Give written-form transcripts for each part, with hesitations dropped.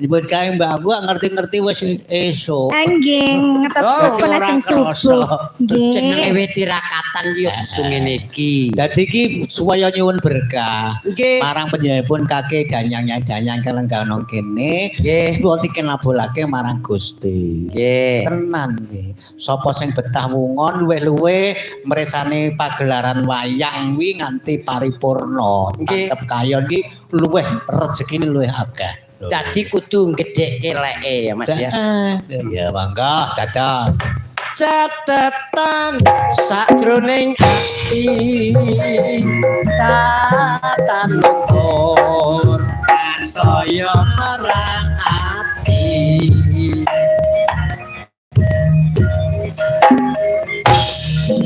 Nyebut kae Mbak aku gak ngerti-ngerti wis esuk. Anjing ngetes penajeng subuh. Jenenge Nggih. wit tirakatan yo kudu ngene iki. Dadi iki supaya nyuwun berkah. Nggih. Marang penjahipun kakek danyang-danyang kelenggahan kene. Nggih. Supaya dikenabulake marang Gusti. Nggih. Tenan nggih. Sapa sing betah wungon luwih-luwih mresane pagelaran wayang kuwi nganti paripurna. Nggih. Tangkep kayon iki luwih rezekine luwih akeh. Dadi kudu gedheke leke ya Mas ya. Ya mangga dados. Catatan sakjroning ati tatan luhur saya marang ati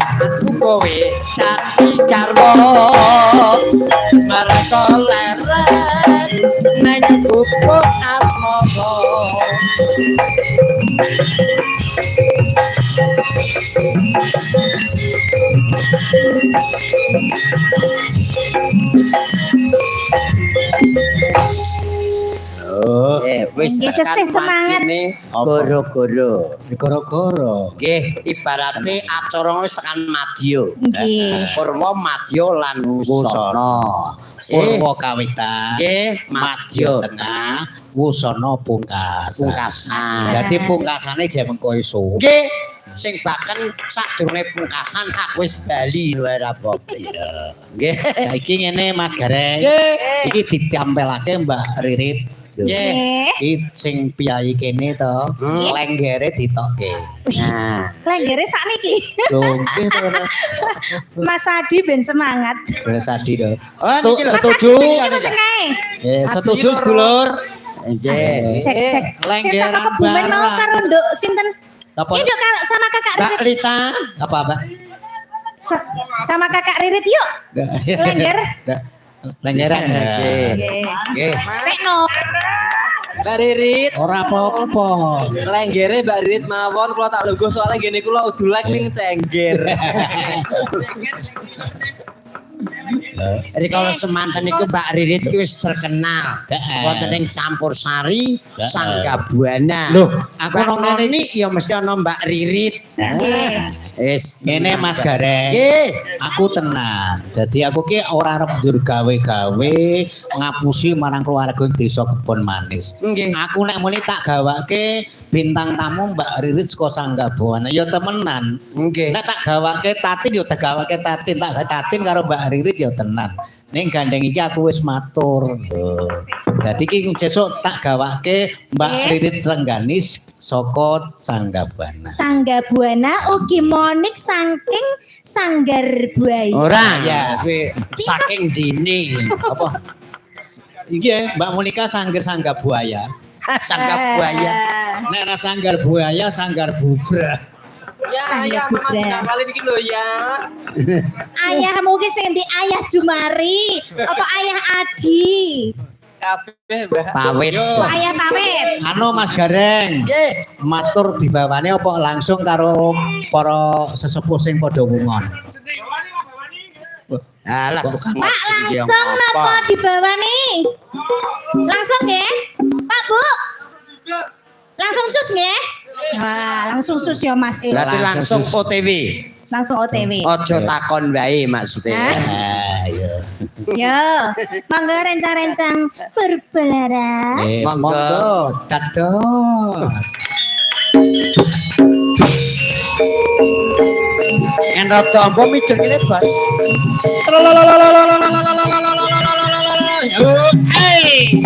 aku kowe dadi garwa mereka leren nang gubuk asmara Oh, wis Nggih, tekan Gusti, semangat. wajine goro-goro. gara-gara. Nggih, ibarate acara wis tekan madya. Nggih. Purwa madya lan wusana. Purwa kawitan. Nggih, madya tengah, wusana pungkasan. pungkasan. Dadi pungkasane jek mengko esuk. Nggih, sing baken sadurunge pungkasan aku wis bali wae ra apa. Nggih. Saiki ngene Mas Gareng. Nggih. Iki ditempelake Mbak Ririt. Nggih. Nggih. Iki sing piyayi kene to, lenggere ditokke. Nah, Lenggere sakniki. Lho, nggih to ora. Mas Adi ben semangat. Wis adi to. oh niki lho. Setuju? Iki sing kae. Setuju sedulur. Nggih. Cek. Lenggeran Kita kebumen mau barang. karo Nduk sinten? Apa? Ini Nduk karo sama Kakak Mbak Ririt. Lita, Apa, Mbak? Sama Kakak Ririt yuk. Lengger. Lenggeran. Nggih. Nggih. Nggih. Sekno. Mbak Ririt, Ora apa-apa. lenggere Mbak Ririt mawon kula tak lungguh soalnya gini kula udulek ning cengger. Jadi kalau semanten niku Mbak Ririt iki wis terkenal. Heeh. Wonten ing Campur Sari, Heeh. Sanggabuana. Loh, aku Mbak nang ngene Noni ya mesti ana Mbak Ririt. Nggih. Wis ngene Mas Gareng. Nggih. Aku tenan. Jadi aku ki ora arep ndur gawe-gawe ngapusi marang keluarga desa Kebon Manis. Nggih. Aku nek muni tak gawake bintang tamu Mbak Ririt saka Sanggabuana ya temenan. Nggih. Nek tak gawake Tatin ya tak gawake Tatin, tak gawe Tatin karo Mbak Ririt ya tenan. Ning gandeng iki aku wis matur. Lho. Dadi iki sesuk tak gawake Mbak Cek. Ririt Rengganis saka Sanggabuana. Sanggabuana ugi monik saking Sanggar Buaya. Ora Ya. kuwi saking dini. Apa? Iki ya, Mbak Monika sanggar sanggar buaya. Sanggabuaya. Nek ora sanggar buaya, sanggar bubra. Ya, Sanggar ayah mama budaya. kali iki lho ya. Ayahmu ki sing ndi Ayah Jumari apa Ayah Adi? Kabeh Mbak. Pawit. Yo. Ayah pamit. Anu Mas Gareng, Nggih. matur dibawane apa langsung karo para sesepuh sing padha wungon. Alah tukang Pak ojek iki langsung apa? napa dibawa nih? Langsung nggih? Pak Bu. Langsung cus nggih? Wah, langsung cus ya Mas. Berarti langsung OTW. Langsung OTW. Ojo takon wae maksudnya. Ah, iya. Yo, monggo rencang-rencang berbelaras. Monggo. Monggo, dados. Enro tombo mijil kene bos. Hey!